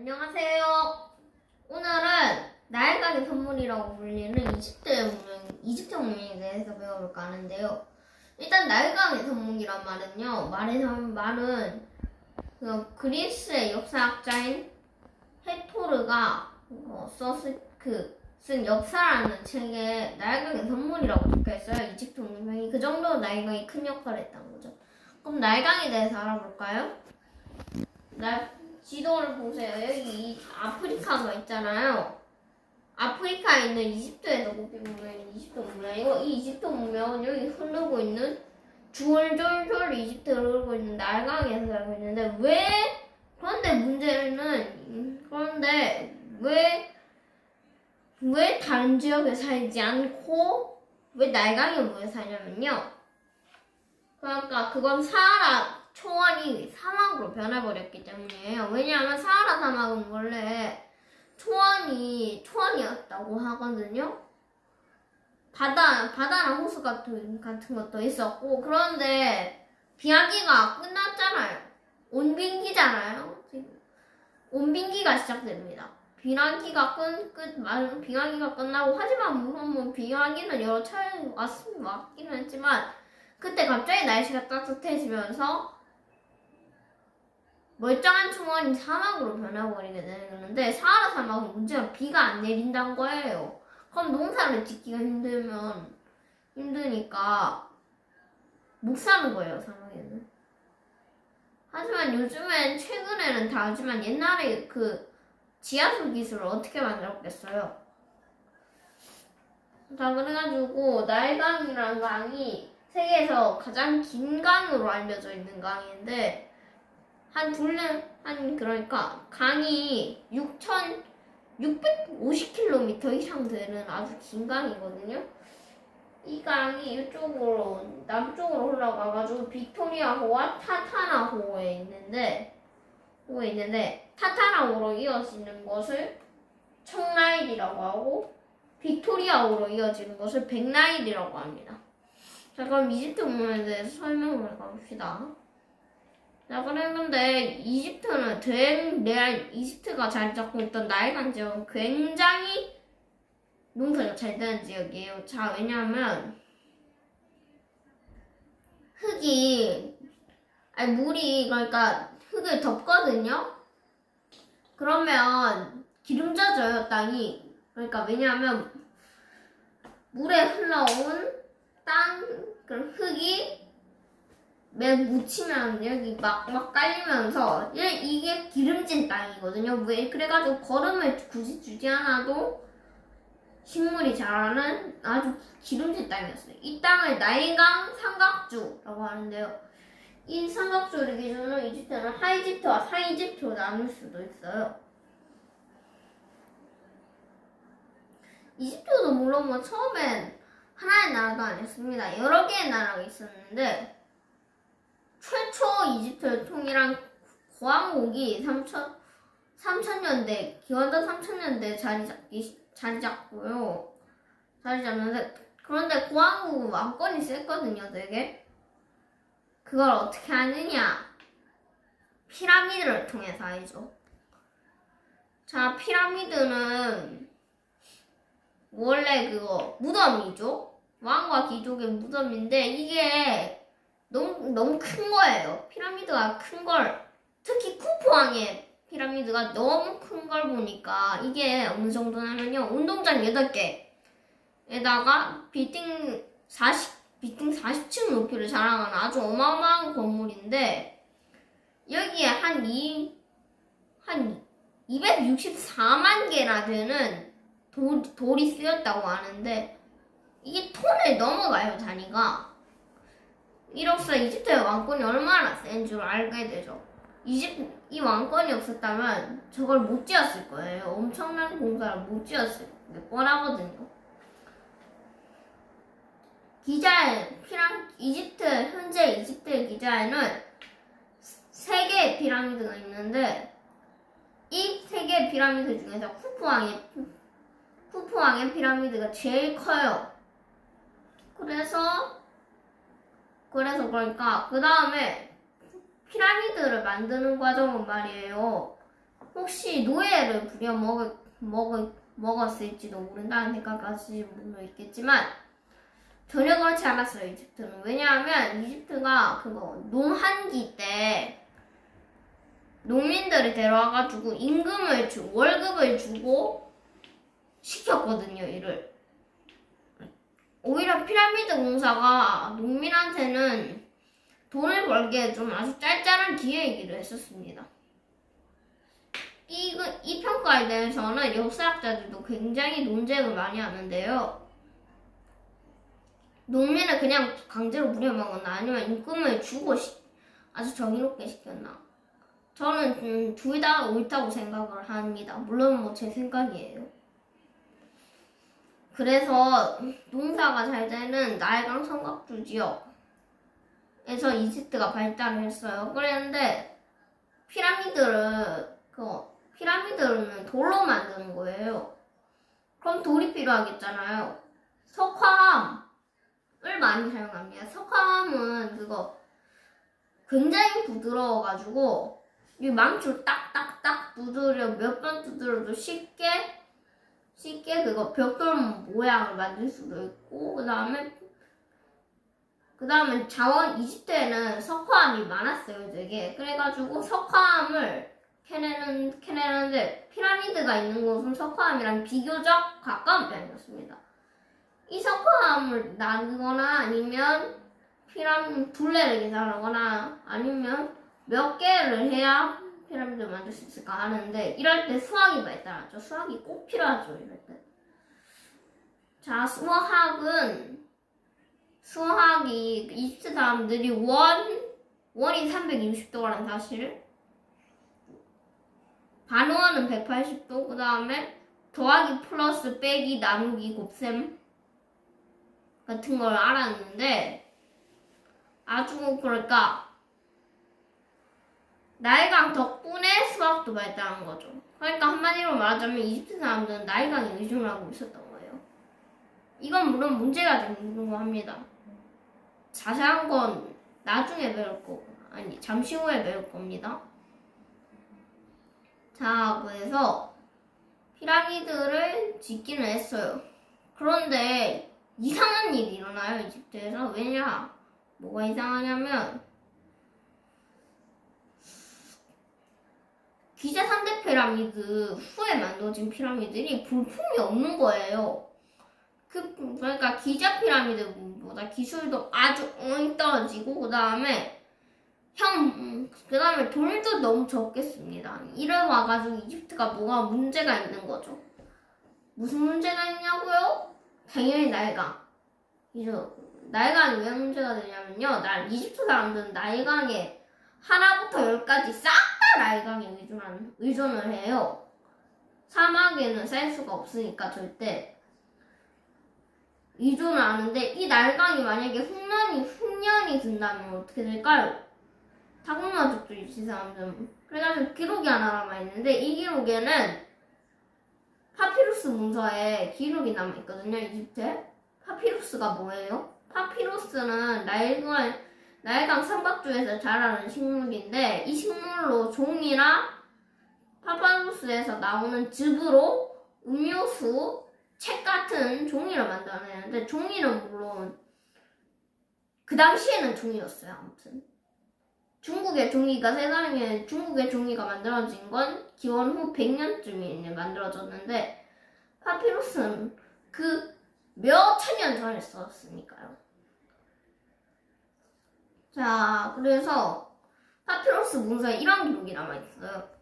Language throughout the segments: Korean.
안녕하세요. 오늘은 나일강의 선물이라고 불리는 이집트 문명에 대해서 배워볼까 하는데요. 일단 나일강의 선물이란 말은 그리스의 역사학자인 헤토르가 쓴 역사라는 책에 나일강의 선물이라고 적혀있어요. 이집트 문명이 그 정도로 나일강이 큰 역할을 했다는 거죠. 그럼 나일강에 대해서 알아볼까요? 지도를 보세요. 여기 아프리카가 있잖아요. 아프리카에 있는 이집트에서 보면 이집트 문명이고, 이 이집트 문명은 여기 흐르고 있는 줄줄줄 이집트를 흐르고 있는 나일강에서 살고 있는데 그런데 왜 다른 지역에 살지 않고 왜 나일강에 모여 사냐면요. 그러니까 그건 사하라 초원이 사막으로 변해버렸기 때문이에요. 왜냐하면 사하라 사막은 원래 초원이었다고 하거든요. 바다나 호수 같은 것도 있었고, 그런데 비하기가 끝났잖아요. 온빙기잖아요. 온빙기가 시작됩니다. 비하기가 끝나고, 하지만 물론 비하기는 여러 차례 왔기는 했지만, 그때 갑자기 날씨가 따뜻해지면서 멀쩡한 초원이 사막으로 변해버리게 되는데, 사하라 사막은 문제가 비가 안 내린다는 거예요. 그럼 농사를 짓기가 힘드니까 못 사는 거예요, 사막에는. 하지만 최근에는 다 하지만 옛날에 그 지하수 기술을 어떻게 만들었겠어요? 자, 그래가지고 나일강이라는 강이 세계에서 가장 긴 강으로 알려져 있는 강인데, 그러니까 강이 650km 이상 되는 아주 긴 강이거든요. 이 강이 남쪽으로 흘러가가지고 빅토리아호와 타타나호에 있는데, 타타나호로 이어지는 것을 청나일이라고 하고, 빅토리아호로 이어지는 것을 백나일이라고 합니다. 자, 그럼 이집트 문명에 대해서 설명을 해봅시다. 자, 그런데 이집트가 자리 잡고 있던 나일강 지역은 굉장히 농사가 잘 되는 지역이에요. 자, 왜냐하면 흙을 덮거든요. 그러면 기름져져요, 땅이. 그러니까 왜냐하면 물에 흘러온 그런 흙이 묻히면 여기 막 깔리면서 이게 기름진 땅이거든요. 그래가지고 거름을 굳이 주지 않아도 식물이 자라는 아주 기름진 땅이었어요. 이 땅을 나일강 삼각주라고 하는데요. 이 삼각주를 기준으로 이집트는 하이집트와 상이집트로 나눌 수도 있어요. 이집트도 물론 처음엔 하나의 나라도 아니었습니다. 여러 개의 나라가 있었는데, 최초 이집트를 통일한 고왕국이 기원전 3000년대에 자리 잡는데, 그런데 고왕국은 왕권이 셌거든요, 되게. 그걸 어떻게 하느냐? 피라미드를 통해서 알죠. 자, 피라미드는 원래 무덤이죠. 왕과 귀족의 무덤인데, 이게 너무 큰 거예요. 피라미드가 큰 걸, 특히 쿠푸왕의 피라미드가 너무 큰 걸 보니까 이게 어느 정도냐면요. 운동장 8개에다가 빌딩 40층 높이를 자랑하는 아주 어마어마한 건물인데, 여기에 한 264만 개나 되는 돌이 쓰였다고 하는데, 이게 톤을 넘어가요, 단위가. 이로써 이집트의 왕권이 얼마나 센 줄 알게 되죠. 이 왕권이 없었다면 저걸 못 지었을 거예요. 엄청난 공사를 못 지었을 뻔하거든요. 현재 이집트의 기자에는 3개의 피라미드가 있는데, 이 3개의 피라미드 중에서 쿠푸왕의 피라미드가 제일 커요. 그러니까 그 다음에 피라미드를 만드는 과정은 말이에요. 혹시 노예를 먹었을지도 모른다는 생각까지 물론 있겠지만 전혀 그렇지 않았어요. 이집트는. 왜냐하면 이집트가 그거 농한기 때 농민들을 데려와가지고 월급을 주고 시켰거든요, 일을. 오히려 피라미드 공사가 농민한테는 돈을 벌기에 좀 아주 짤짤한 기회이기도 했었습니다. 이 평가에 대해서는 역사학자들도 굉장히 논쟁을 많이 하는데요. 농민을 그냥 강제로 부려먹었나 아니면 임금을 주고 아주 정의롭게 시켰나. 저는 둘 다 옳다고 생각을 합니다. 물론 뭐 제 생각이에요. 그래서 농사가 잘 되는 나일강 삼각주 지역에서 이집트가 발달을 했어요. 그랬는데 피라미드는 돌로 만드는 거예요. 그럼 돌이 필요하겠잖아요. 석화암을 많이 사용합니다. 석화암은 그거 굉장히 부드러워가지고 이 망치로 딱딱딱 몇 번 두드려도 쉽게 그거 벽돌 모양을 만들 수도 있고, 그 다음에 이집트에는 석화암이 많았어요, 되게. 그래가지고 석화암을 캐내는데 피라미드가 있는 곳은 석화암이랑 비교적 가까운 편이었습니다. 이 석화암을 나르거나 아니면 둘레를 계산하거나 아니면 몇 개를 해야 피라미드를 만들 수 있을까 하는데, 이럴 때 수학이 발달하죠. 수학이 꼭 필요하죠, 이럴 때. 자, 수학이 이집트 사람들이 원이 360도라는 사실을, 반원은 180도, 그 다음에 더하기 플러스 빼기 나누기 곱셈 같은 걸 알았는데, 아주 나일강 덕분에 수학도 발달한 거죠. 그러니까 한마디로 말하자면 이집트 사람들은 나일강에 의존을 하고 있었던 거예요. 이건 물론 문제가 되는 거 합니다. 자세한 건 나중에 잠시 후에 배울 겁니다. 자, 그래서 피라미드를 짓기는 했어요. 그런데 이상한 일이 일어나요, 이집트에서. 왜냐? 뭐가 이상하냐면 기자 3대 피라미드 후에 만들어진 피라미드들이 볼품이 없는 거예요. 그러니까 기자 피라미드보다 기술도 아주 떨어지고, 그 다음에 돌도 너무 적겠습니다. 이래 와가지고 이집트가 뭐가 문제가 있는 거죠. 무슨 문제가 있냐고요? 당연히 나일강. 나일강이 왜 문제가 되냐면요. 이집트 사람들은 나일강에 하나부터 10까지 싹 다 나일강에 의존을 해요. 사막에는 쌀 수가 없으니까 절대 의존을 하는데, 이 나일강이 만약에 흉년이 든다면 어떻게 될까요? 다국마족도 이집트 사람들은. 그래가지고 기록이 하나 남아있는데, 이 기록에는 파피루스 문서에 기록이 남아있거든요, 이집트에. 파피루스가 뭐예요? 파피루스는 나일강 삼각주에서 자라는 식물인데, 이 식물로 종이나 파피루스에서 나오는 즙으로 음료수, 책 같은 종이를 만들어내는데, 종이는 물론 그 당시에는 종이였어요. 아무튼 중국의 종이가 만들어진 건 기원 후 100년쯤에 만들어졌는데, 파피루스는 그 몇 천 년 전에 썼으니까요. 자, 그래서 파피루스 문서에 이런 기록이 남아있어요.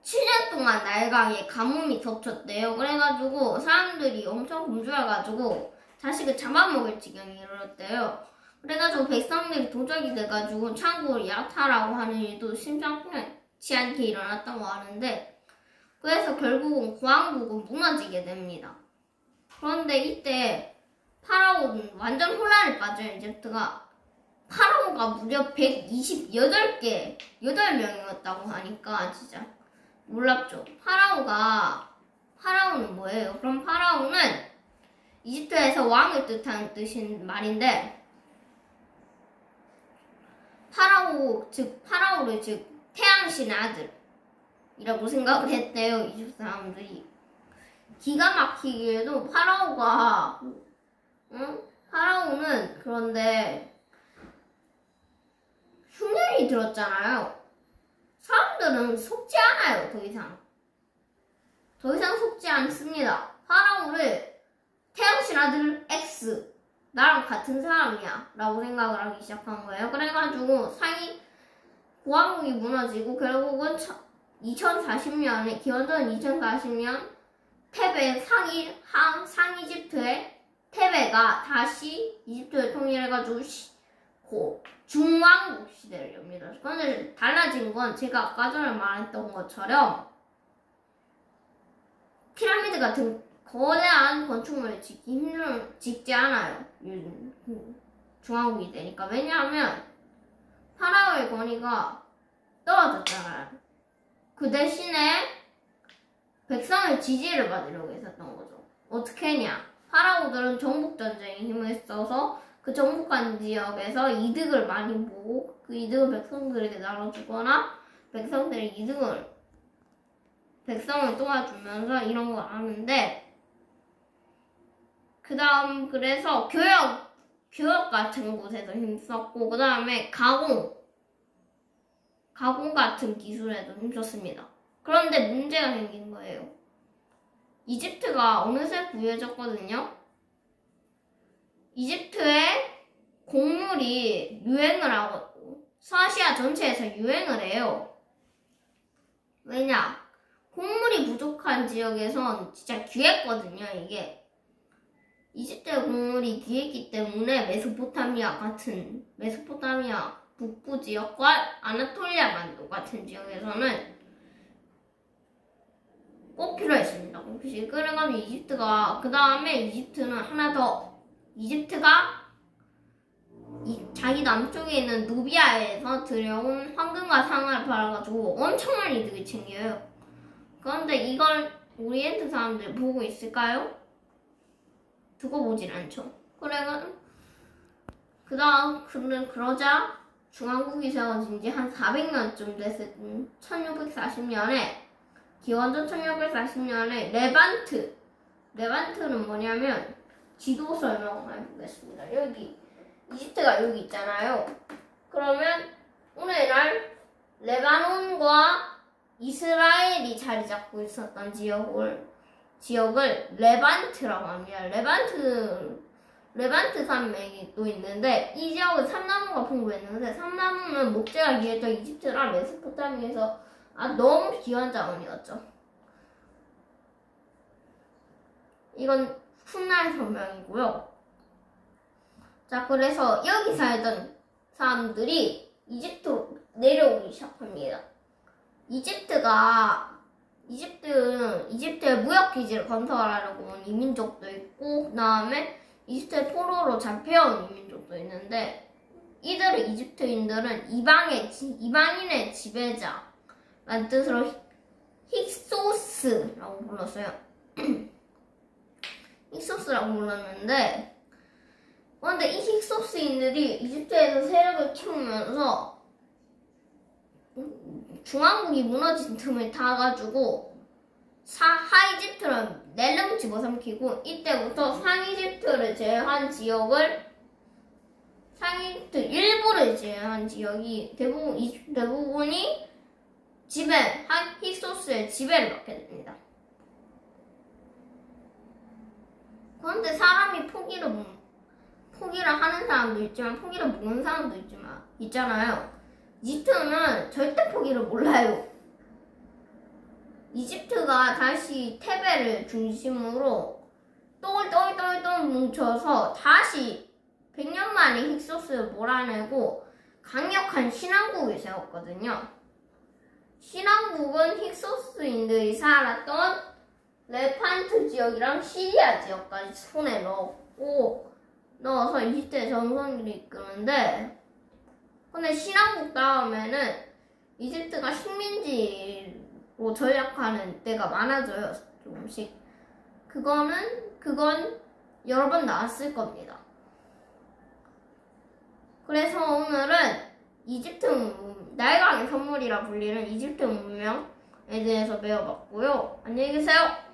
7년 동안 나일강에 가뭄이 덮쳤대요. 그래가지고 사람들이 엄청 굶주려가지고 자식을 잡아먹을 지경에 이르렀대요. 그래가지고 백성들이 도적이 돼가지고 창고를 약탈하고 하는 일도 심상치 않게 일어났다고 하는데, 그래서 결국은 고왕국은 무너지게 됩니다. 그런데 이때 파라오는 완전 혼란에 빠져요, 이집트가. 파라오가 무려 8명이었다고 하니까 진짜 놀랍죠. 파라오는 뭐예요? 그럼 파라오는 이집트에서 왕을 뜻하는 뜻인 말인데, 파라오를 즉 태양신의 아들, 이라고 생각을 했대요. 이집트 사람들이. 기가 막히게도 파라오가 파라오는 그런데 흉년이 들었잖아요. 사람들은 속지 않아요. 더 이상 속지 않습니다. 파라오를 태양신 아들 X 나랑 같은 사람이야 라고 생각을 하기 시작한 거예요. 그래가지고 고왕국이 무너지고 결국은 2040년에 기원전 2040년 테베 상이집트의 테베가 다시 이집트를 통일해가지고 중왕국 시대를 엽니다. 그런데 달라진 건 제가 아까 전에 말했던 것처럼 피라미드 같은 거대한 건축물을 짓지 않아요. 중왕국이 되니까. 왜냐하면 파라오의 권위가 떨어졌잖아요. 그 대신에 백성의 지지를 받으려고 했었던 거죠. 어떻게 했냐? 파라오들은 정복전쟁에 힘을 써서 그 정복한 지역에서 이득을 많이 보고 그 이득을 백성들에게 나눠주거나 백성을 도와주면서 이런 걸 하는데 그 다음 그래서 교역 같은 곳에서 힘썼고 그 다음에 가공 같은 기술에도 힘썼습니다. 그런데 문제가 생긴 거예요. 이집트가 어느새 부유해졌거든요. 이집트의 곡물이 유행을 하고 서아시아 전체에서 유행을 해요. 왜냐? 곡물이 부족한 지역에선 진짜 귀했거든요. 이게 이집트의 곡물이 귀했기 때문에 메소포타미아 북부 지역과 아나톨리아 반도 같은 지역에서는 꼭 필요했습니다. 그래가지고 이집트가 그 다음에 이집트는 하나 더 이집트가 자기 남쪽에 있는 누비아에서 들여온 황금과 상아를 팔아가지고 엄청난 이득을 챙겨요. 그런데 이걸 오리엔트 사람들이 보고 있을까요? 두고 보진 않죠. 그러자 중왕국이 세워진 지 한 400년쯤 됐을 1640년에 기원전 1640년에 레반트는 뭐냐면 지도 설명을 해보겠습니다. 여기 이집트가 여기 있잖아요. 그러면 오늘날 레바논과 이스라엘이 자리 잡고 있었던 지역을 레반트라고 합니다. 레반트 산맥이 또 있는데 이 지역은 삼나무가 풍부했는데 삼나무는 목재가 귀했던 이집트랑 메소포타미아에서 너무 귀한 자원이었죠. 이건 훗날 설명이고요. 자, 그래서 여기 살던 사람들이 이집트로 내려오기 시작합니다. 이집트의 무역기지를 건설하려고 온 이민족도 있고, 그 다음에 이집트의 포로로 잡혀온 이민족도 있는데, 이집트인들은 이방인의 지배자라는 뜻으로 힉소스라고 불렀어요. 힉소스라고 불렀는데, 그런데 이 힉소스인들이 이집트에서 세력을 키우면서 중왕국이 무너진 틈을 타가지고 하이집트를 낼름 집어삼키고 이때부터 상이집트를 제외한 상이집트 일부를 제외한 지역이 대부분이 힉소스의 지배를 받게 됩니다. 그런데 사람이 포기를 하는 사람도 있지만 포기를 모르는 사람도 있잖아요. 이집트는 절대 포기를 몰라요. 이집트가 다시 테베를 중심으로 똘똘똘똘 뭉쳐서 다시 100년 만에 힉소스를 몰아내고 강력한 신왕국을 세웠거든요. 신왕국은 힉소스인들이 살았던 레판트 지역이랑 시리아 지역까지 손에 넣어서 이집트의 정선을 이끄는데, 근데 신왕국 다음에는 이집트가 식민지로 전락하는 때가 많아져요. 조금씩. 그건 여러 번 나왔을 겁니다. 그래서 오늘은 나일강의 선물이라 불리는 이집트 문명, 대해서 배워봤고요. 안녕히 계세요.